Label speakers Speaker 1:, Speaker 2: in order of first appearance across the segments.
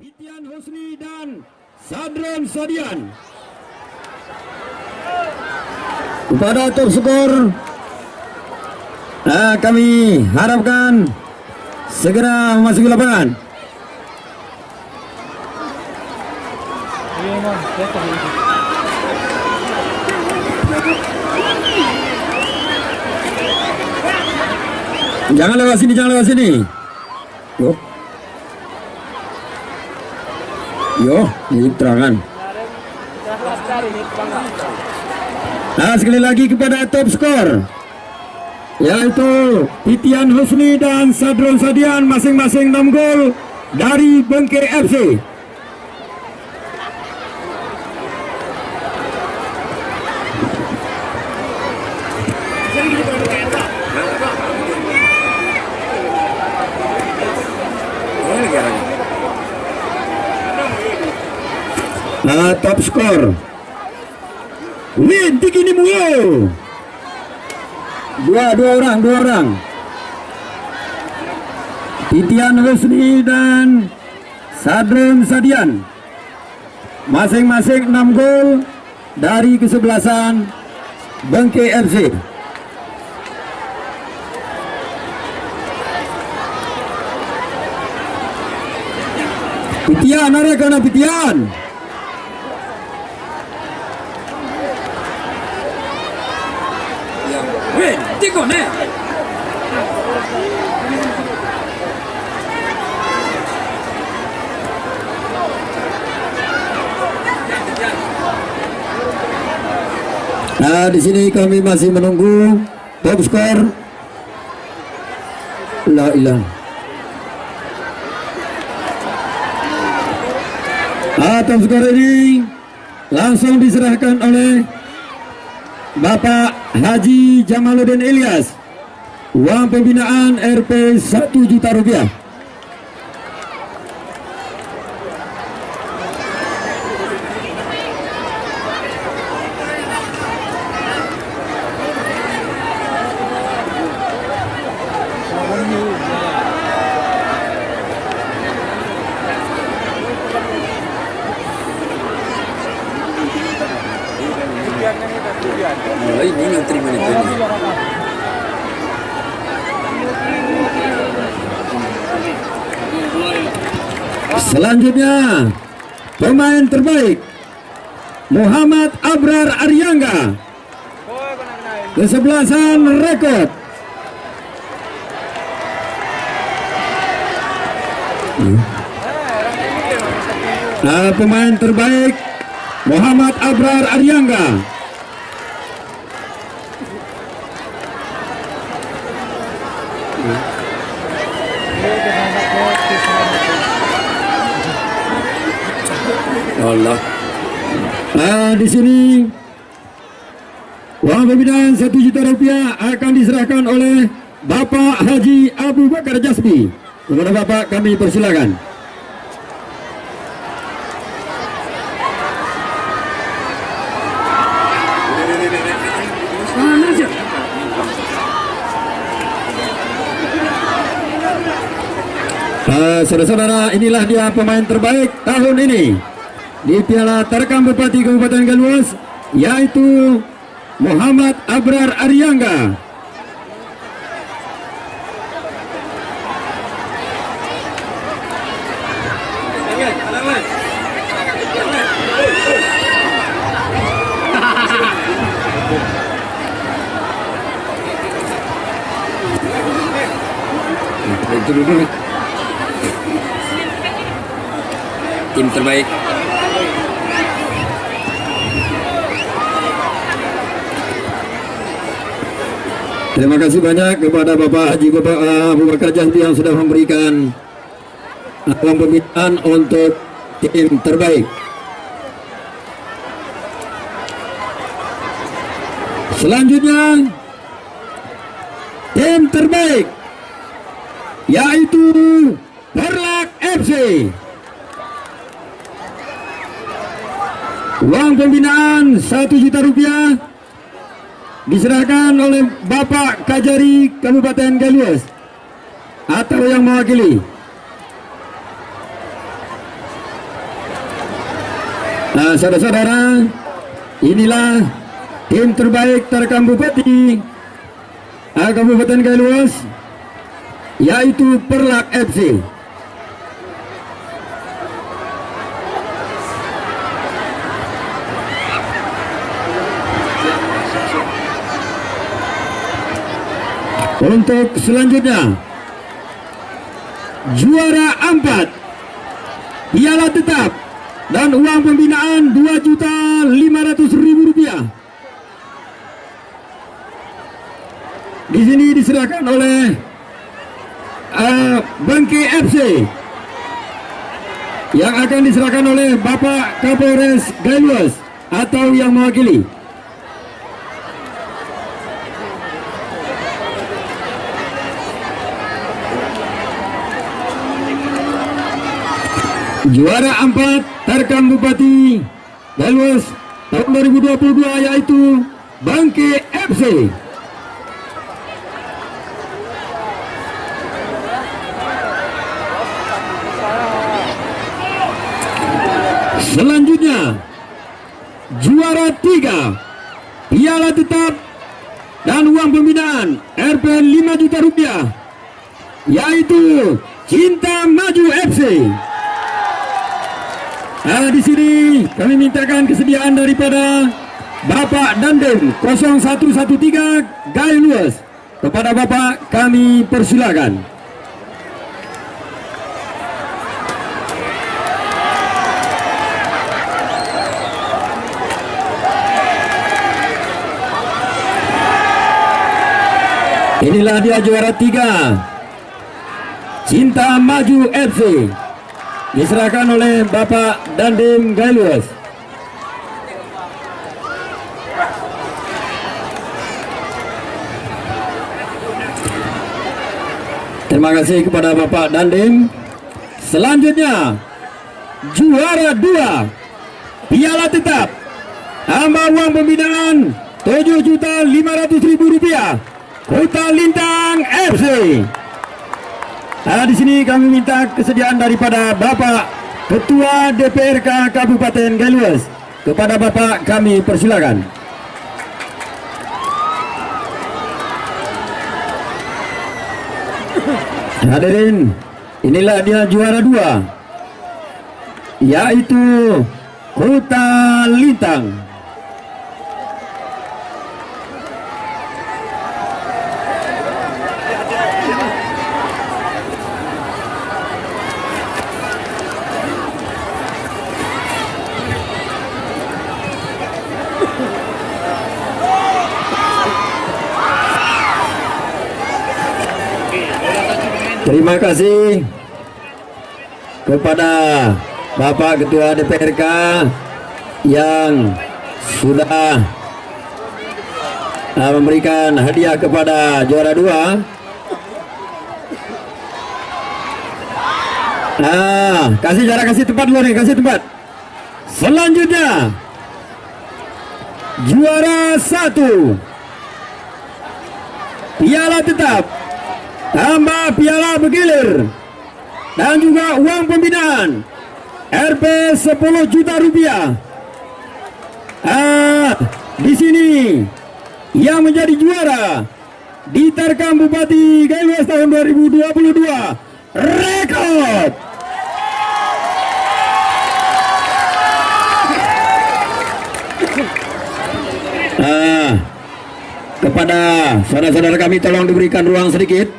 Speaker 1: Fitian Husni dan Sadron Sadian. Kepada top skor, kami harapkan segera memasuki lapangan. Jangan lewat sini, jangan lewat sini. Yo, ini terangan. Nah, sekali lagi kepada top skor, yaitu Fitian Husni dan Sadron Sadian, masing-masing 6 gol dari Bengke FC. Nah, top skor Win Tikini Muyo, dua orang Fitian Husni dan Sadron Sadian, masing-masing 6 gol dari kesebelasan Bengke FC. Fitian, ada kena Fitian. Tiko nih. Nah, di sini kami masih menunggu top skor. La ilah. Top skor ini langsung diserahkan oleh Bapak Haji Jamaluddin Ilyas. Uang pembinaan Rp 1 juta. Ini yang terima itu. Selanjutnya pemain terbaik Muhammad Abrar Aryangga, kesebelasan Rekod. Nah, pemain terbaik Muhammad Abrar Aryangga. Allah. Nah, di sini uang pembinaan Rp 1 juta akan diserahkan oleh Bapak Haji Abu Bakar Jasbi. Kepada Bapak kami persilakan. Saudara-saudara, inilah dia pemain terbaik tahun ini di Piala Tarkam Bupati Kabupaten Galuas, yaitu Muhammad Abrar Aryangga. Itu dulu tim terbaik. Terima kasih banyak kepada Bapak Haji Abu Bakar Jasbi yang sudah memberikan uang pembinaan untuk tim terbaik. Selanjutnya tim terbaik yaitu Perlak FC. Uang pembinaan Rp 1 juta diserahkan oleh Bapak Kajari Kabupaten Galuas atau yang mewakili. Saudara-saudara, inilah tim terbaik Tarkam Bupati Kabupaten Galuas, yaitu Perlak FC. Untuk selanjutnya, juara 4 piala tetap dan uang pembinaan Rp2.500.000. Di sini diserahkan oleh Bangke FC, yang akan diserahkan oleh Bapak Kapolres Galuas atau yang mewakili. Juara 4 Tarkam Bupati Galuas tahun 2022 yaitu Bangke FC. Selanjutnya, juara 3 piala tetap dan uang pembinaan Rp 5 juta, yaitu Cinta Maju FC. Di sini kami mintakan kesediaan daripada Bapak Dandim 0113 Galuas. Kepada Bapak kami persilakan. Inilah dia juara 3 Cinta Maju FC, diserahkan oleh Bapak Dandim Galuas. Terima kasih kepada Bapak Dandim. Selanjutnya, juara 2 piala tetap tambah uang pembinaan Rp7.500.000, Kota Lintang FC. Di sini kami minta kesediaan daripada Bapak Ketua DPRK Kabupaten Galuas. Kepada Bapak kami persilakan. Hadirin, inilah dia juara 2, yaitu Kota Lintang. Terima kasih kepada Bapak Ketua DPRK yang sudah memberikan hadiah kepada juara 2. Kasih jarak, kasih tempat dulu nih, kasih tempat. Selanjutnya, juara 1 piala tetap tambah piala bergilir dan juga uang pembinaan Rp 10 juta. Di sini yang menjadi juara di Tarkam Bupati Galuas tahun 2022, Rekod. Kepada saudara-saudara kami, tolong diberikan ruang sedikit.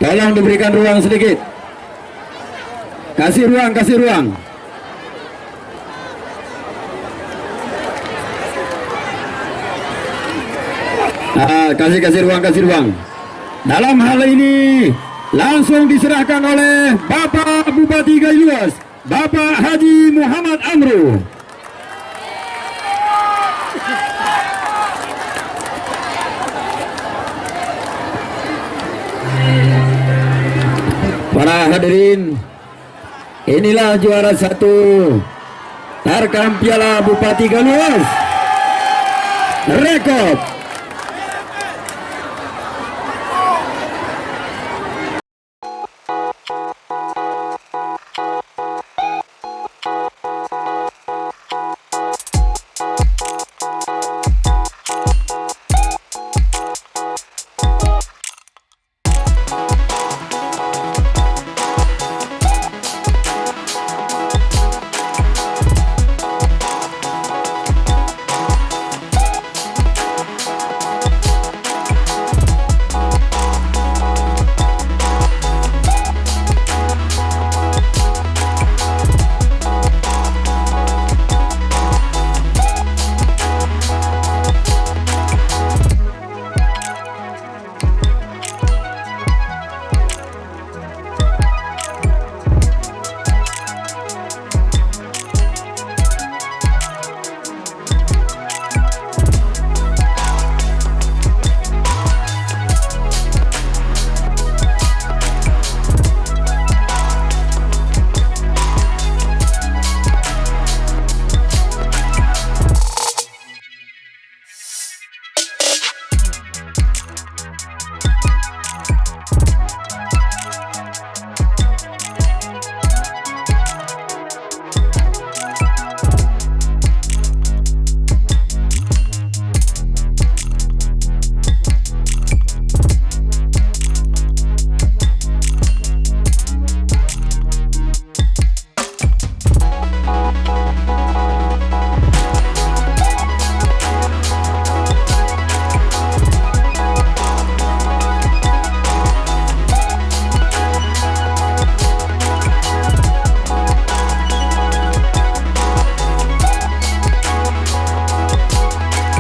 Speaker 1: Tolong diberikan ruang sedikit. Kasih ruang, kasih ruang. Kasih ruang, kasih ruang. Dalam hal ini langsung diserahkan oleh Bapak Bupati Galuas, Bapak Haji Muhammad Amru. Para hadirin, inilah juara 1 Tarkam Piala Bupati Galuas, Rekod.